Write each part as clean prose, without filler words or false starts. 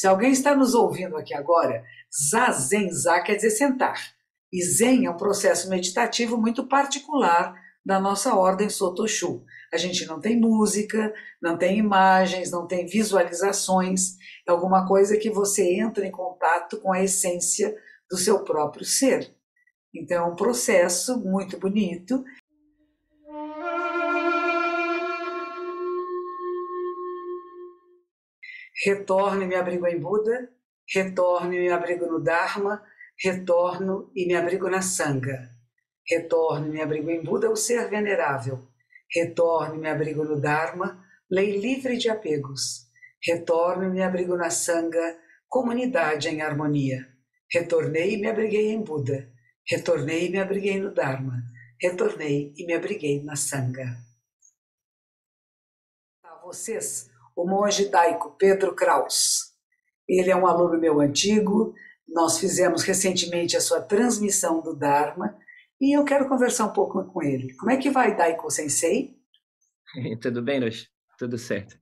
Se alguém está nos ouvindo aqui agora, Zazen, Za quer dizer sentar. E Zen é um processo meditativo muito particular da nossa ordem Sotoshu. A gente não tem música, não tem imagens, não tem visualizações, é alguma coisa que você entra em contato com a essência do seu próprio ser. Então, é um processo muito bonito. Retorno e me abrigo em Buda, retorno e me abrigo no Dharma, retorno e me abrigo na Sangha. Retorno e me abrigo em Buda, o ser venerável. Retorno e me abrigo no Dharma, lei livre de apegos. Retorno e me abrigo na Sangha, comunidade em harmonia. Retornei e me abriguei em Buda. Retornei e me abriguei no Dharma. Retornei e me abriguei na Sangha. A vocês, o monge daico Pedro Kraus. Ele é um aluno meu antigo, nós fizemos recentemente a sua transmissão do Dharma e eu quero conversar um pouco com ele. Como é que vai, Daiko Sensei? Tudo bem, Rocha? Tudo certo.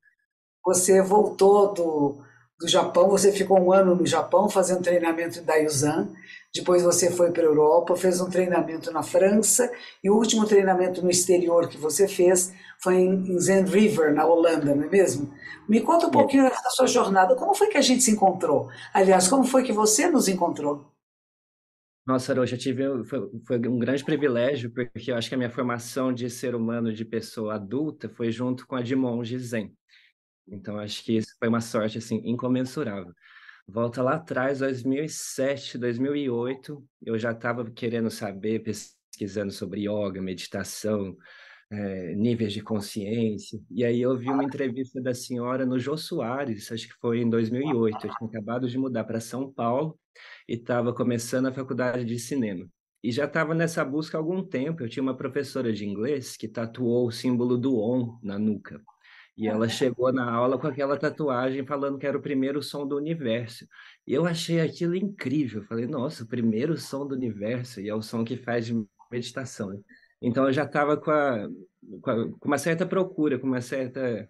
Você voltou do Japão, você ficou um ano no Japão fazendo treinamento em Daiyuzan, depois você foi para a Europa, fez um treinamento na França, e o último treinamento no exterior que você fez foi em Zen River, na Holanda, não é mesmo? Me conta um É. pouquinho da sua jornada, como foi que a gente se encontrou? Aliás, como foi que você nos encontrou? Nossa, Rocha, foi um grande privilégio, porque eu acho que a minha formação de ser humano, de pessoa adulta, foi junto com a de monge Zen. Então, acho que isso foi uma sorte, assim, incomensurável. Volta lá atrás, 2007, 2008, eu já estava querendo saber, pesquisando sobre yoga, meditação, níveis de consciência. E aí eu vi uma entrevista da senhora no Jô Soares, acho que foi em 2008. Eu tinha acabado de mudar para São Paulo e estava começando a faculdade de cinema. E já estava nessa busca há algum tempo. Eu tinha uma professora de inglês que tatuou o símbolo do OM na nuca. E ela chegou na aula com aquela tatuagem falando que era o primeiro som do universo. E eu achei aquilo incrível. Falei, nossa, o primeiro som do universo. E é o som que faz de meditação, né? Então eu já estava com uma certa procura, com uma certa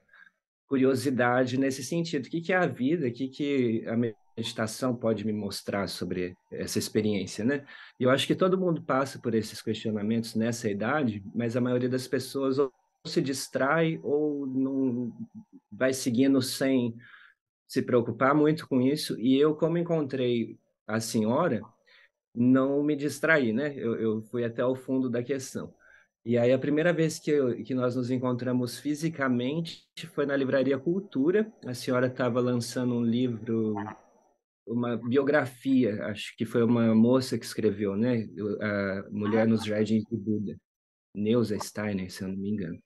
curiosidade nesse sentido. O que que é a vida? O que que a meditação pode me mostrar sobre essa experiência, né? E eu acho que todo mundo passa por esses questionamentos nessa idade, mas a maioria das pessoas ou se distrai ou não vai seguindo sem se preocupar muito com isso. E eu, como encontrei a senhora, não me distraí, né? Eu fui até o fundo da questão. E aí, a primeira vez que nós nos encontramos fisicamente foi na Livraria Cultura. A senhora estava lançando um livro, uma biografia, acho que foi uma moça que escreveu, né? A Mulher nos Jardins do Buda, Neuza Steiner, se eu não me engano.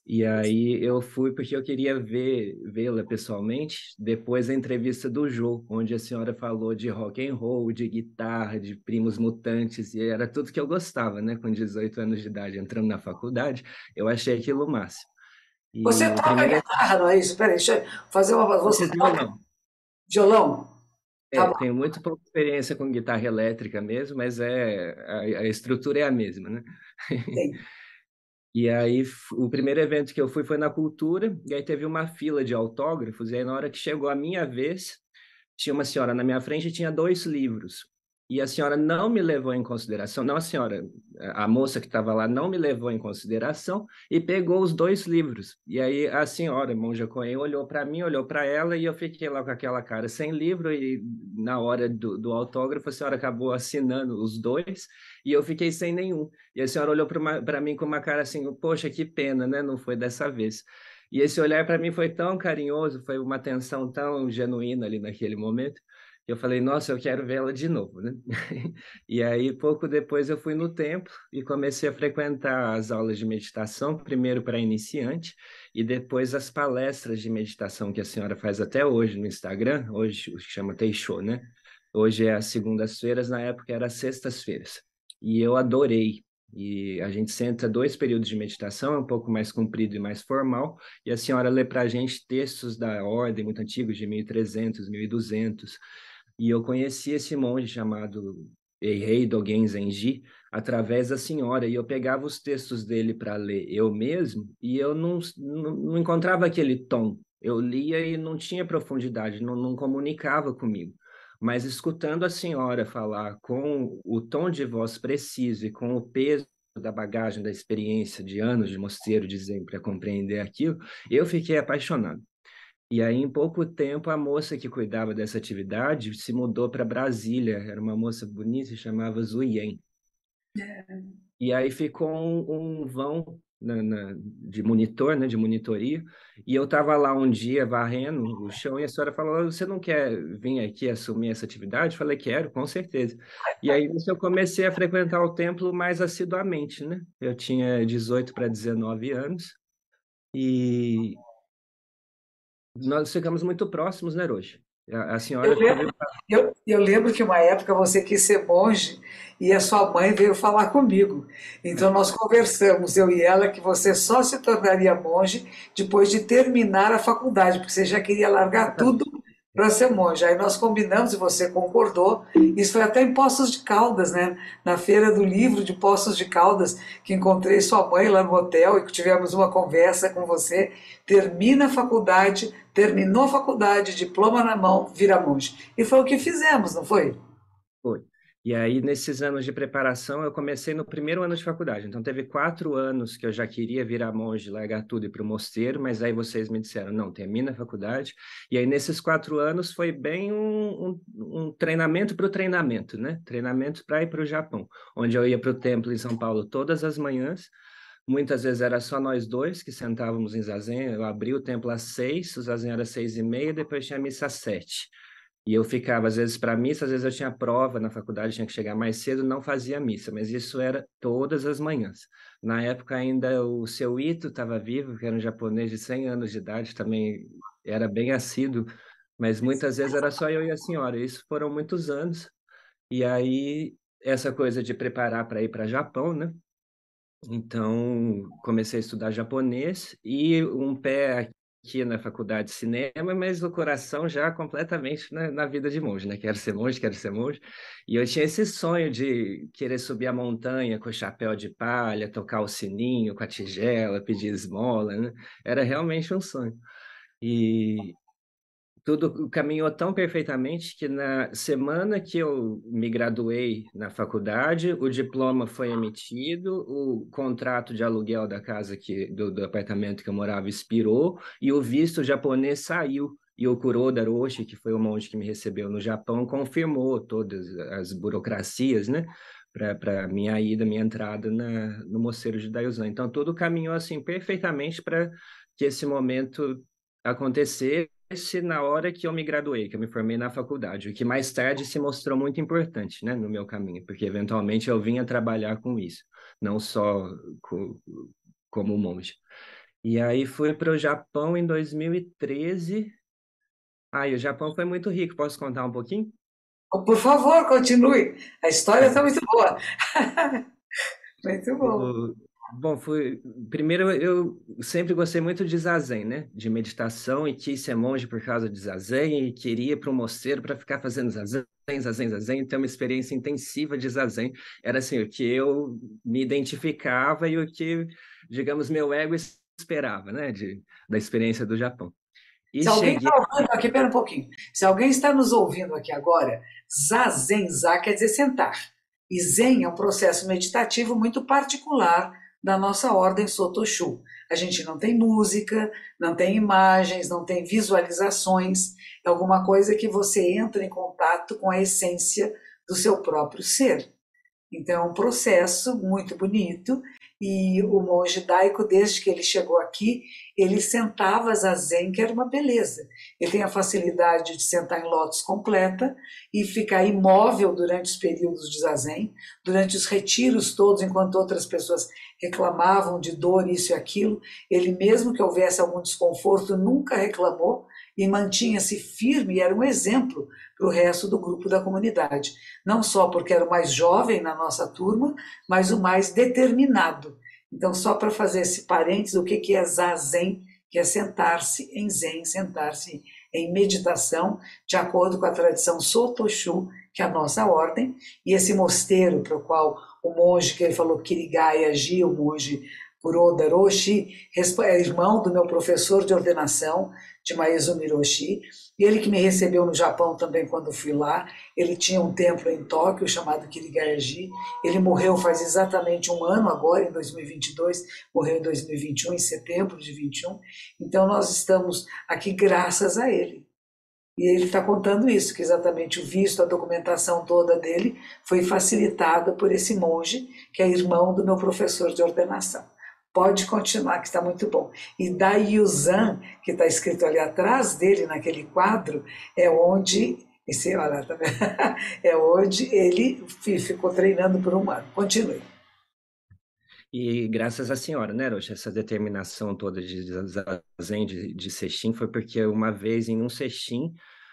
E aí eu fui porque eu queria vê-la pessoalmente, depois da entrevista do Jô, onde a senhora falou de rock and roll, de guitarra, de Primos Mutantes, e era tudo que eu gostava, né? Com 18 anos de idade, entrando na faculdade, eu achei aquilo o máximo. Você E o toca primeiro guitarra, não é isso? Peraí, deixa eu fazer uma. Você esse toca violão. violão? Tá bom. Tenho muito pouca experiência com guitarra elétrica mesmo, mas a estrutura é a mesma, né? Tem. E aí, o primeiro evento que eu fui foi na Cultura, e aí teve uma fila de autógrafos, e aí na hora que chegou a minha vez, tinha uma senhora na minha frente e tinha dois livros. E a senhora não me levou em consideração, não a senhora, a moça que estava lá não me levou em consideração e pegou os dois livros. E aí a senhora, Monja Coen, olhou para mim, olhou para ela e eu fiquei lá com aquela cara sem livro e na hora do autógrafo a senhora acabou assinando os dois e eu fiquei sem nenhum. E a senhora olhou para mim com uma cara assim, poxa, que pena, né? Não foi dessa vez. E esse olhar para mim foi tão carinhoso, foi uma atenção tão genuína ali naquele momento, que eu falei, nossa, eu quero vê-la de novo, né? E aí, pouco depois, eu fui no templo e comecei a frequentar as aulas de meditação, primeiro para iniciante, e depois as palestras de meditação que a senhora faz até hoje no Instagram, hoje chama Teixô, né? Hoje é às segundas-feiras, na época era às sextas-feiras. E eu adorei. E a gente senta dois períodos de meditação, é um pouco mais comprido e mais formal, e a senhora lê para a gente textos da ordem muito antigos, de 1300, 1200. E eu conheci esse monge chamado Eihei Dogen Zenji através da senhora, e eu pegava os textos dele para ler eu mesmo, e eu não encontrava aquele tom Eu lia e não tinha profundidade, não comunicava comigo. Mas escutando a senhora falar com o tom de voz preciso e com o peso da bagagem, da experiência de anos de mosteiro de Zen para compreender aquilo, eu fiquei apaixonado. E aí, em pouco tempo, a moça que cuidava dessa atividade se mudou para Brasília. Era uma moça bonita, se chamava Zuyen. E aí ficou um vão de monitor, né, de monitoria. E eu estava lá um dia varrendo o chão e a senhora falou: Você não quer vir aqui assumir essa atividade? Eu falei: Quero, com certeza. E aí nisso eu comecei a frequentar o templo mais assiduamente, né? Eu tinha 18 para 19 anos e nós ficamos muito próximos, né, Roxa? A Eu senhora teve. lembro, eu lembro que uma época você quis ser monge e a sua mãe veio falar comigo. Então nós conversamos, eu e ela, que você só se tornaria monge depois de terminar a faculdade, porque você já queria largar tudo para ser monge. Aí nós combinamos e você concordou. Isso foi até em Poços de Caldas, né? Na feira do livro de Poços de Caldas, que encontrei sua mãe lá no hotel e que tivemos uma conversa com você. Termina a faculdade, terminou a faculdade, diploma na mão, vira monge. E foi o que fizemos, não foi? Foi. E aí, nesses anos de preparação, eu comecei no primeiro ano de faculdade. Então, teve 4 anos que eu já queria virar monge, largar tudo e ir para o mosteiro, mas aí vocês me disseram, não, termina a faculdade. E aí, nesses 4 anos, foi bem um treinamento para o treinamento, né? Treinamento para ir para o Japão, onde eu ia para o templo em São Paulo todas as manhãs. Muitas vezes era só nós dois que sentávamos em zazen. Eu abri o templo às 6, o zazen era 6:30, depois tinha a missa às 7. E eu ficava, às vezes, para missa, às vezes eu tinha prova na faculdade, tinha que chegar mais cedo, não fazia missa, mas isso era todas as manhãs. Na época ainda o seu Ito estava vivo, que era um japonês de 100 anos de idade, também era bem assíduo, mas muitas vezes era só eu e a senhora. Isso foram muitos anos. E aí, essa coisa de preparar para ir para Japão, né? Então, comecei a estudar japonês e um pé aqui na faculdade de cinema, mas o coração já completamente na vida de monge, né? Quero ser monge, quero ser monge. E eu tinha esse sonho de querer subir a montanha com o chapéu de palha, tocar o sininho com a tigela, pedir esmola, né? Era realmente um sonho. E tudo caminhou tão perfeitamente que na semana que eu me graduei na faculdade, o diploma foi emitido, o contrato de aluguel da casa do apartamento que eu morava expirou e o visto japonês saiu. E o Kuroda Roshi, que foi o monge que me recebeu no Japão, confirmou todas as burocracias, né, para minha ida, minha entrada no Mosteiro de Daiosan. Então, tudo caminhou assim perfeitamente para que esse momento acontecesse na hora que eu me graduei, que eu me formei na faculdade, o que mais tarde se mostrou muito importante, né, no meu caminho, porque eventualmente eu vinha trabalhar com isso, não só como monge. E aí fui para o Japão em 2013. E o Japão foi muito rico, posso contar um pouquinho? Por favor, continue. A história está muito boa. Muito bom. O- Bom, primeiro eu sempre gostei muito de zazen, né? De meditação e quis ser monge por causa de zazen e queria ir para um mosteiro para ficar fazendo zazen, zazen, zazen, ter uma experiência intensiva de zazen. Era assim, o que eu me identificava e o que, digamos, meu ego esperava, né? Da experiência do Japão. E Se alguém está cheguei. ouvindo aqui, pera um pouquinho. Se alguém está nos ouvindo aqui agora, zazen, za quer dizer sentar. E zen é um processo meditativo muito particular da nossa ordem Sotoshu. A gente não tem música, não tem imagens, não tem visualizações. É alguma coisa que você entra em contato com a essência do seu próprio ser. Então, é um processo muito bonito. E o monge Daico, desde que ele chegou aqui, ele sentava zazen, que era uma beleza. Ele tem a facilidade de sentar em lótus completa e ficar imóvel durante os períodos de zazen, durante os retiros todos, enquanto outras pessoas reclamavam de dor, isso e aquilo. Ele, mesmo que houvesse algum desconforto, nunca reclamou e mantinha-se firme e era um exemplo para o resto do grupo da comunidade. Não só porque era o mais jovem na nossa turma, mas o mais determinado. Então, só para fazer esse parênteses, o que é zazen, que é sentar-se em zen, sentar-se em meditação, de acordo com a tradição Sotoshu, que é a nossa ordem, e esse mosteiro para o qual o monge que ele falou, Kirigai, agia, o monge por Oda Roshi, é irmão do meu professor de ordenação, de Maezumi Roshi, ele que me recebeu no Japão também quando fui lá. Ele tinha um templo em Tóquio chamado Kirigayaji. Ele morreu faz exatamente um ano agora, em 2022, morreu em 2021, em setembro de 21. Então nós estamos aqui graças a ele. E ele está contando isso, que exatamente o visto, a documentação toda dele foi facilitada por esse monge, que é irmão do meu professor de ordenação. Pode continuar, que está muito bom. E Daiyuzan, que está escrito ali atrás dele, naquele quadro, é onde, esse, olha, tá vendo? É onde ele ficou treinando por um ano. Continue. E graças à senhora, né, Rocha, essa determinação toda de zazen, de sesshin, foi porque uma vez em um sesshin,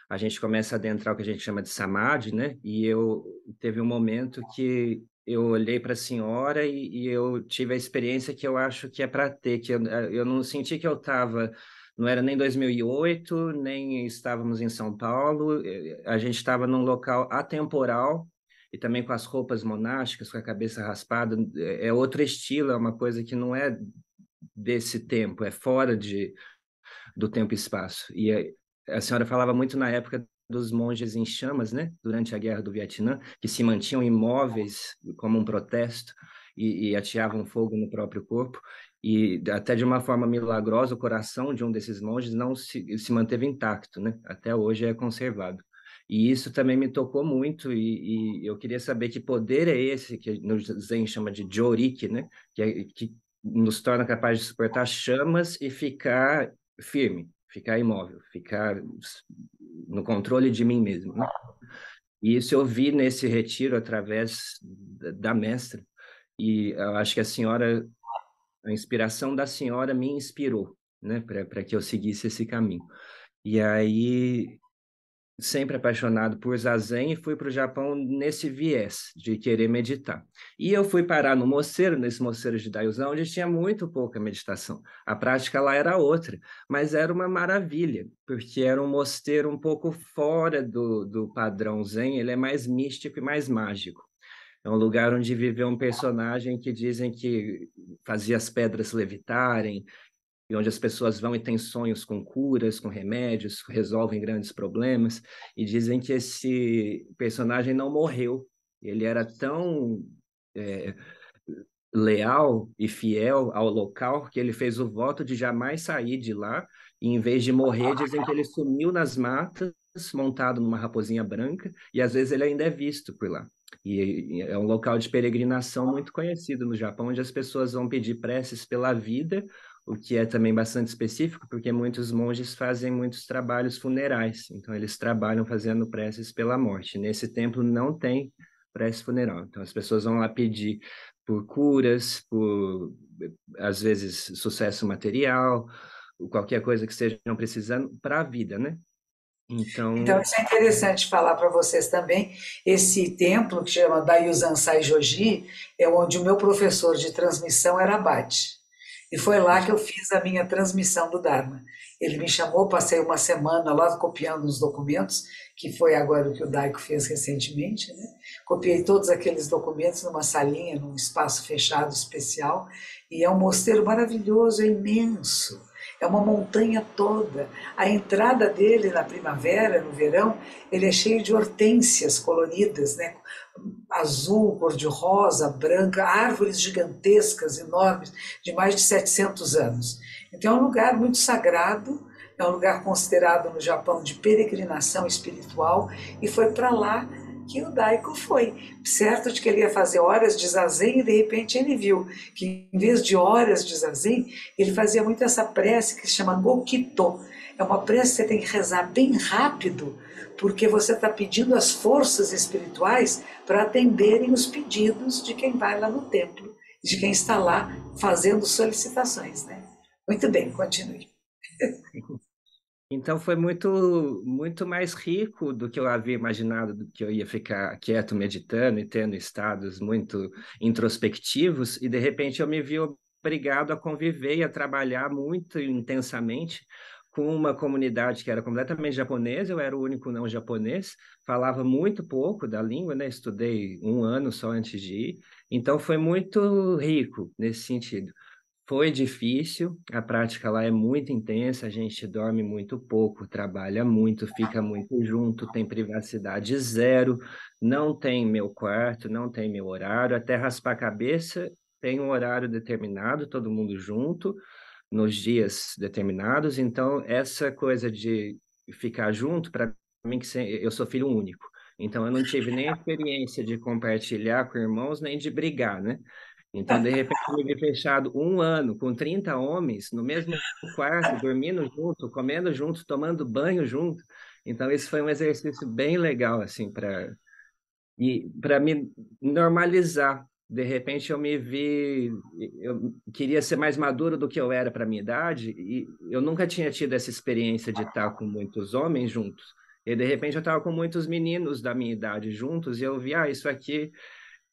a gente começa a adentrar o que a gente chama de samadhi, né? E eu teve um momento que eu olhei para a senhora e eu tive a experiência que eu acho que é para ter, que eu não senti que eu estava, não era nem 2008, nem estávamos em São Paulo, a gente estava num local atemporal, e também com as roupas monásticas, com a cabeça raspada, é outro estilo, é uma coisa que não é desse tempo, é fora do tempo e espaço. E a senhora falava muito na época dos monges em chamas, né, durante a Guerra do Vietnã, que se mantinham imóveis como um protesto e ateavam fogo no próprio corpo. E até de uma forma milagrosa, o coração de um desses monges não se manteve intacto, né? Até hoje é conservado. E isso também me tocou muito, e eu queria saber que poder é esse, que no Zen chama de Joriki, né? Que nos torna capazes de suportar chamas e ficar firme, ficar imóvel, ficar no controle de mim mesmo, né? E isso eu vi nesse retiro através da mestra, e eu acho que a inspiração da senhora me inspirou, né, para que eu seguisse esse caminho. E aí sempre apaixonado por zazen e fui para o Japão nesse viés de querer meditar. E eu fui parar no mosteiro, nesse mosteiro de Daiosan, onde tinha muito pouca meditação. A prática lá era outra, mas era uma maravilha, porque era um mosteiro um pouco fora do padrão zen, ele é mais místico e mais mágico. É um lugar onde viveu um personagem que dizem que fazia as pedras levitarem, e onde as pessoas vão e têm sonhos com curas, com remédios, resolvem grandes problemas, e dizem que esse personagem não morreu. Ele era tão é, leal e fiel ao local que ele fez o voto de jamais sair de lá, e em vez de morrer, dizem que ele sumiu nas matas, montado numa raposinha branca, e às vezes ele ainda é visto por lá. E é um local de peregrinação muito conhecido no Japão, onde as pessoas vão pedir preces pela vida, o que é também bastante específico, porque muitos monges fazem muitos trabalhos funerais, então eles trabalham fazendo preces pela morte. Nesse templo não tem prece funeral, então as pessoas vão lá pedir por curas, por às vezes sucesso material, qualquer coisa que estejam precisando para a vida, né? Então, Então, isso é interessante falar para vocês também. Esse templo, que chama Daiyuzan Saijoji, é onde o meu professor de transmissão era abade. E foi lá que eu fiz a minha transmissão do Dharma. Ele me chamou, passei uma semana lá copiando os documentos, que foi agora o que o Daico fez recentemente, né? Copiei todos aqueles documentos numa salinha, num espaço fechado especial, e é um mosteiro maravilhoso, é imenso. É uma montanha toda. A entrada dele na primavera, no verão, ele é cheio de hortênsias coloridas, né? Azul, cor-de-rosa, branca, árvores gigantescas, enormes, de mais de 700 anos. Então é um lugar muito sagrado, é um lugar considerado no Japão de peregrinação espiritual, e foi para lá que o Daiko foi, certo de que ele ia fazer horas de zazen, e de repente ele viu que em vez de horas de zazen, ele fazia muito essa prece que se chama Gokito. É uma prece que você tem que rezar bem rápido, porque você está pedindo as forças espirituais para atenderem os pedidos de quem vai lá no templo, de quem está lá fazendo solicitações, né? Muito bem, continue. então foi muito mais rico do que eu havia imaginado, do que eu ia ficar quieto meditando e tendo estados muito introspectivos, e de repente eu me vi obrigado a conviver e a trabalhar muito intensamente com uma comunidade que era completamente japonesa, eu era o único não japonês, falava muito pouco da língua, né? Estudei um ano só antes de ir, então foi muito rico nesse sentido. Foi difícil, a prática lá é muito intensa, a gente dorme muito pouco, trabalha muito, fica muito junto, tem privacidade zero, não tem meu quarto, não tem meu horário, até raspar a cabeça tem um horário determinado, todo mundo junto, nos dias determinados, então essa coisa de ficar junto, para mim, eu sou filho único, então eu não tive nem a experiência de compartilhar com irmãos, nem de brigar, né? Então, de repente, eu me vi fechado um ano com 30 homens no mesmo quarto, dormindo junto, comendo junto, tomando banho junto. Então, isso foi um exercício bem legal, assim, para me normalizar. De repente, eu me vi, eu queria ser mais maduro do que eu era para minha idade, e eu nunca tinha tido essa experiência de estar com muitos homens juntos. E, de repente, eu estava com muitos meninos da minha idade juntos, e eu vi, isso aqui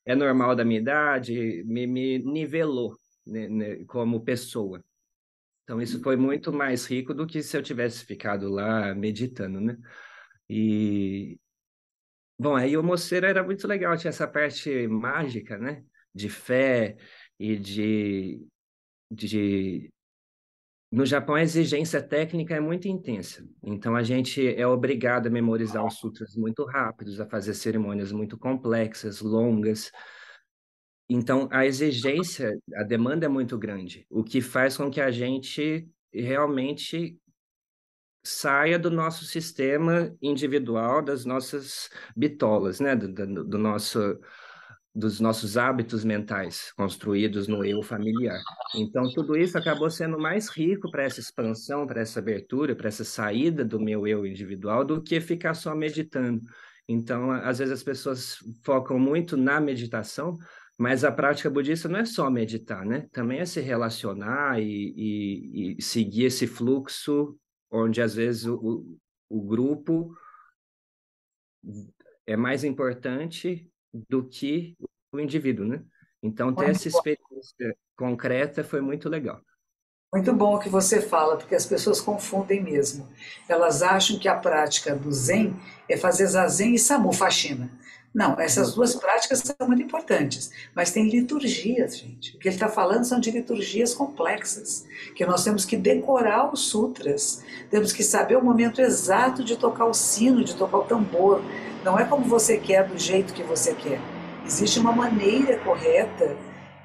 é normal da minha idade, me nivelou, né, como pessoa. Então, isso foi muito mais rico do que se eu tivesse ficado lá meditando, né? E, bom, aí o mosteiro era muito legal, tinha essa parte mágica, né? De fé e de... No Japão, a exigência técnica é muito intensa. Então, a gente é obrigado a memorizar os sutras muito rápidos, a fazer cerimônias muito complexas, longas. Então, a exigência, a demanda é muito grande, o que faz com que a gente realmente saia do nosso sistema individual, das nossas bitolas, né? Dos nossos hábitos mentais construídos no eu familiar. Então, tudo isso acabou sendo mais rico para essa expansão, para essa abertura, para essa saída do meu eu individual, do que ficar só meditando. Então, às vezes as pessoas focam muito na meditação, mas a prática budista não é só meditar, né? Também é se relacionar e seguir esse fluxo, onde às vezes o grupo é mais importante do que o indivíduo, né? Então, ter essa experiência concreta foi muito legal. Muito bom o que você fala, porque as pessoas confundem mesmo. Elas acham que a prática do Zen é fazer zazen e samu, faxina. Não, essas duas práticas são muito importantes, mas tem liturgias, gente. O que ele está falando são de liturgias complexas, que nós temos que decorar os sutras, temos que saber o momento exato de tocar o sino, de tocar o tambor. Não é como você quer, do jeito que você quer. Existe uma maneira correta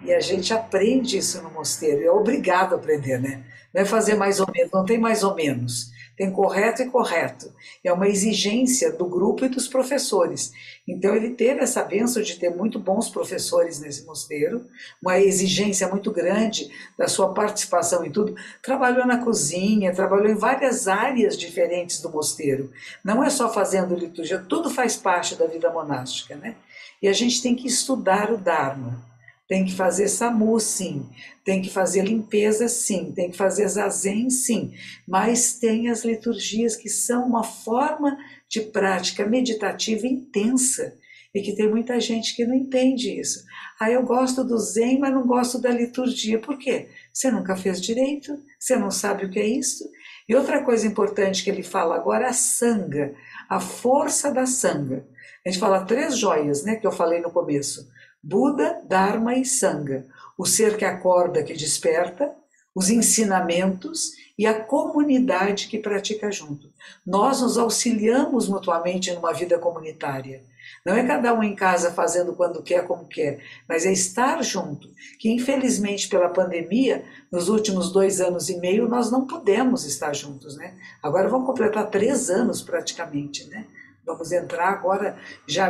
e a gente aprende isso no mosteiro, é obrigado a aprender, né? Não é fazer mais ou menos, não tem mais ou menos. Tem correto e correto. É uma exigência do grupo e dos professores. Então ele teve essa bênção de ter muito bons professores nesse mosteiro, uma exigência muito grande da sua participação em tudo. Trabalhou na cozinha, trabalhou em várias áreas diferentes do mosteiro. Não é só fazendo liturgia, tudo faz parte da vida monástica, né? E a gente tem que estudar o Dharma. Tem que fazer SAMU, sim. Tem que fazer limpeza, sim. Tem que fazer zazen, sim. Mas tem as liturgias que são uma forma de prática meditativa intensa e que tem muita gente que não entende isso. Eu gosto do Zen, mas não gosto da liturgia. Por quê? Você nunca fez direito, você não sabe o que é isso. E outra coisa importante que ele fala agora é a Sangha, a força da Sangha. A gente fala 3 joias, né, que eu falei no começo. Buda, Dharma e Sangha, o ser que acorda, que desperta, os ensinamentos e a comunidade que pratica junto. Nós nos auxiliamos mutuamente numa vida comunitária. Não é cada um em casa fazendo quando quer, como quer, mas é estar junto, que infelizmente pela pandemia, nos últimos 2 anos e meio, nós não pudemos estar juntos, né? Agora vamos completar 3 anos praticamente, né? Vamos entrar agora,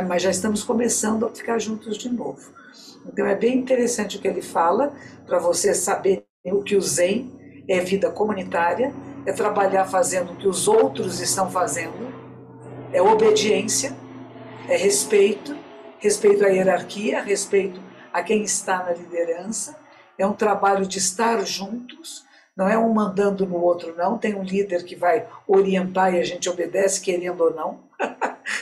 mas já estamos começando a ficar juntos de novo. Então é bem interessante o que ele fala, para você saber o que o Zen é vida comunitária, é trabalhar fazendo o que os outros estão fazendo, é obediência, é respeito, respeito à hierarquia, respeito a quem está na liderança, é um trabalho de estar juntos, não é um mandando no outro, não. Tem um líder que vai orientar e a gente obedece, querendo ou não,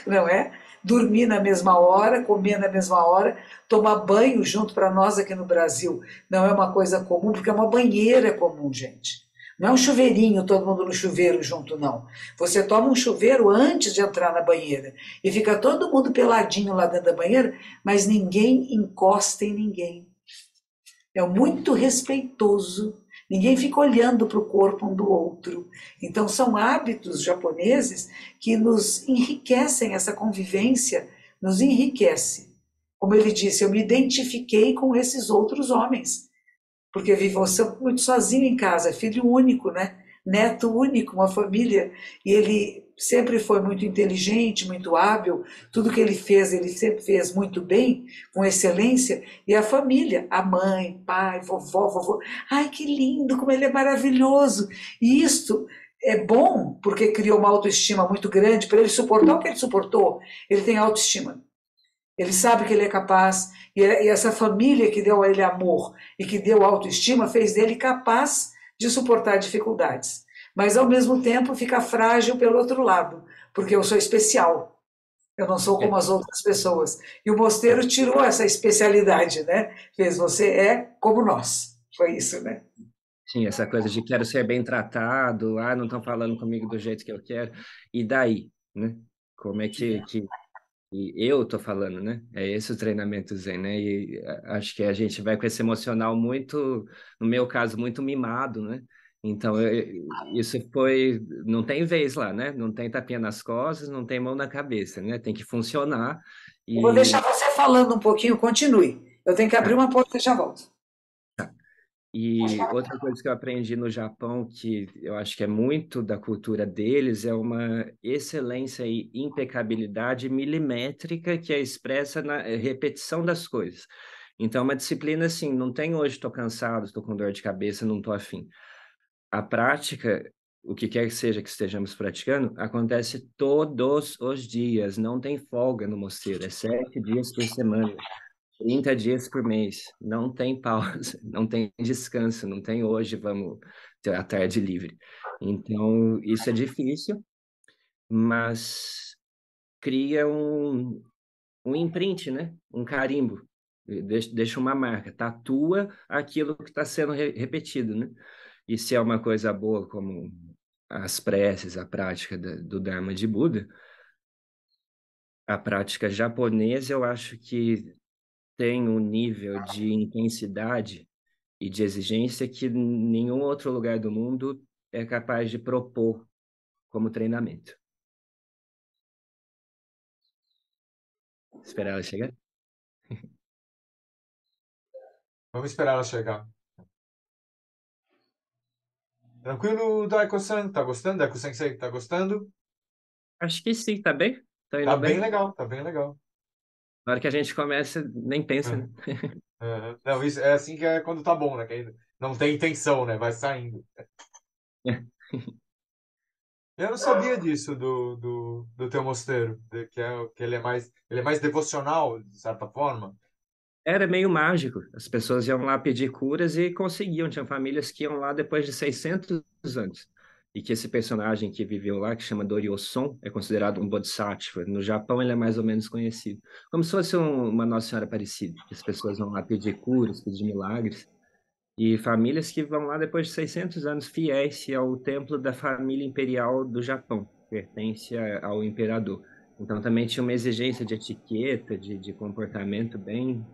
não é? Dormir na mesma hora, comer na mesma hora, tomar banho junto. Para nós aqui no Brasil não é uma coisa comum, porque é uma banheira comum, gente. Não é um chuveirinho, todo mundo no chuveiro junto, não. Você toma um chuveiro antes de entrar na banheira e fica todo mundo peladinho lá dentro da banheira, mas ninguém encosta em ninguém. é muito respeitoso, ninguém fica olhando para o corpo um do outro. Então, são hábitos japoneses que nos enriquecem, essa convivência nos enriquece. Como ele disse, eu me identifiquei com esses outros homens, porque vivo muito sozinho em casa, filho único, né? Neto único, uma família, e ele sempre foi muito inteligente, muito hábil, tudo que ele sempre fez muito bem, com excelência, e a família, a mãe, pai, vovó, vovô, ai que lindo, como ele é maravilhoso, e isto é bom, porque criou uma autoestima muito grande, para ele suportar o que ele suportou, ele tem autoestima, ele sabe que ele é capaz, e essa família que deu a ele amor e que deu autoestima fez dele capaz de suportar dificuldades. Mas, ao mesmo tempo, fica frágil pelo outro lado, porque eu sou especial, eu não sou É, como as outras pessoas. E o Mosteiro tirou essa especialidade, né? Fez você é como nós. Foi isso, né? sim, essa coisa de quero ser bem tratado, não estão falando comigo do jeito que eu quero, e daí, né? Como é que e eu tô falando, né? É esse o treinamento Zen, né? E acho que a gente vai com esse emocional muito, no meu caso, muito mimado, né? Então, isso foi, não tem vez lá, né? Não tem tapinha nas costas, não tem mão na cabeça, né? Tem que funcionar Eu vou deixar e, você falando um pouquinho, continue. Eu tenho que abrir tá. uma porta e já volto. E outra coisa que eu aprendi no Japão, que eu acho que é muito da cultura deles, é uma excelência e impecabilidade milimétrica que é expressa na repetição das coisas. Então, é uma disciplina assim, não tem hoje estou cansado, estou com dor de cabeça, não estou afim. A prática, o que quer que seja que estejamos praticando, acontece todos os dias, não tem folga no mosteiro, é 7 dias por semana. 30 dias por mês, não tem pausa, não tem descanso, não tem hoje, vamos ter a tarde livre. Então, isso é difícil, mas cria um imprint, né? Um carimbo, deixa uma marca, tatua aquilo que está sendo repetido, né? E se é uma coisa boa, como as preces, a prática do Dharma de Buda, a prática japonesa, eu acho que tem um nível de intensidade e de exigência que nenhum outro lugar do mundo é capaz de propor como treinamento. Esperar ela chegar? Vamos esperar ela chegar. Tranquilo, Daiko-san? Tá gostando? Daiko-sensei, tá gostando? Acho que sim, tá bem? Tá Tá indo bem bem? legal, tá bem legal. Na hora que a gente começa, nem pensa, né? Uhum, uhum. Não, isso é assim que é quando tá bom, né? Que aí não tem intenção, né? Vai saindo. Eu não sabia disso do teu mosteiro, que ele é mais devocional, de certa forma. Era meio mágico. As pessoas iam lá pedir curas e conseguiam. Tinha famílias que iam lá depois de 600 anos. E que esse personagem que viveu lá, que chama Dorioson, é considerado um bodhisattva. No Japão, ele é mais ou menos conhecido. Como se fosse uma Nossa Senhora Aparecida. Que as pessoas vão lá pedir curas, pedir milagres. E famílias que vão lá depois de 600 anos fiéis ao templo da família imperial do Japão. Pertence ao imperador. Então, também tinha uma exigência de etiqueta, de comportamento bem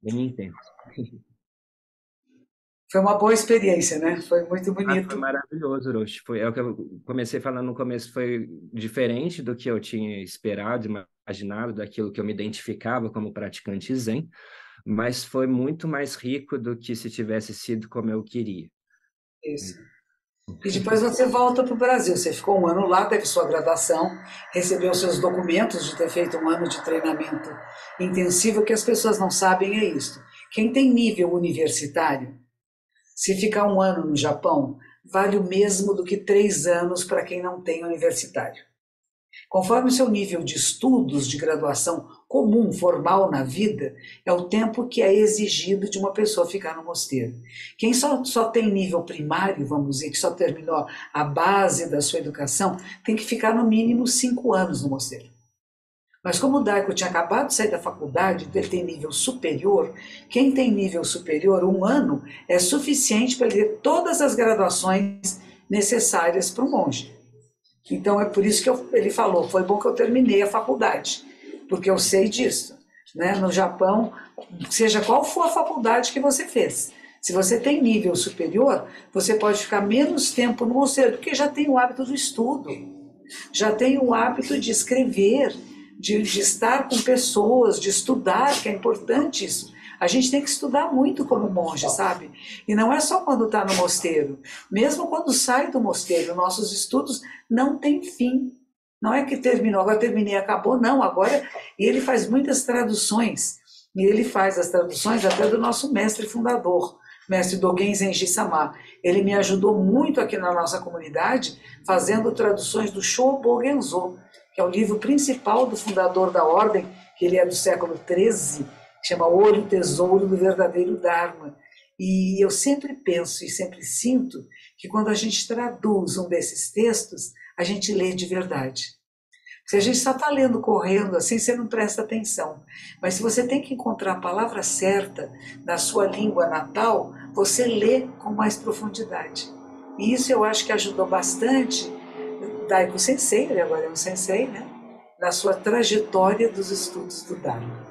intenso. Foi uma boa experiência, né? Foi muito Foi bonito. maravilhoso, Roche. É o que eu comecei falando no começo, foi diferente do que eu tinha esperado, imaginado, daquilo que eu me identificava como praticante Zen, mas foi muito mais rico do que se tivesse sido como eu queria. Isso. E depois você volta para o Brasil. Você ficou um ano lá, teve sua graduação, recebeu seus documentos de ter feito um ano de treinamento intensivo. O que as pessoas não sabem é isso. Quem tem nível universitário, se ficar um ano no Japão, vale o mesmo do que 3 anos para quem não tem universitário. Conforme o seu nível de estudos de graduação comum, formal na vida, é o tempo que é exigido de uma pessoa ficar no mosteiro. Quem só tem nível primário, vamos dizer, que só terminou a base da sua educação, tem que ficar no mínimo 5 anos no mosteiro. Mas como o Daico tinha acabado de sair da faculdade, então ele tem nível superior, quem tem nível superior, 1 ano, é suficiente para ele ter todas as graduações necessárias para um monge. Então é por isso que ele falou, foi bom que eu terminei a faculdade, porque eu sei disso. né? No Japão, seja qual for a faculdade que você fez. Se você tem nível superior, você pode ficar menos tempo no mosteiro, porque já tem o hábito do estudo, já tem o hábito de escrever, de estar com pessoas, de estudar, que é importante isso. A gente tem que estudar muito como monge, sabe? E não é só quando está no mosteiro. Mesmo quando sai do mosteiro, nossos estudos não têm fim. Não é que terminou, agora terminei, acabou, não. Agora, e ele faz muitas traduções. E ele faz as traduções até do nosso mestre fundador, mestre Dogen Zenji Sama. Ele me ajudou muito aqui na nossa comunidade, fazendo traduções do Shobo Genzo, que é o livro principal do fundador da ordem, que ele é do século XIII, chama Ouro e Tesouro do Verdadeiro Dharma. E eu sempre penso e sempre sinto que quando a gente traduz um desses textos, a gente lê de verdade. Se a gente só está lendo correndo assim, você não presta atenção. Mas se você tem que encontrar a palavra certa na sua língua natal, você lê com mais profundidade. E isso eu acho que ajudou bastante Daigo Sensei, ele agora é um sensei, né? Na sua trajetória dos estudos do Dharma.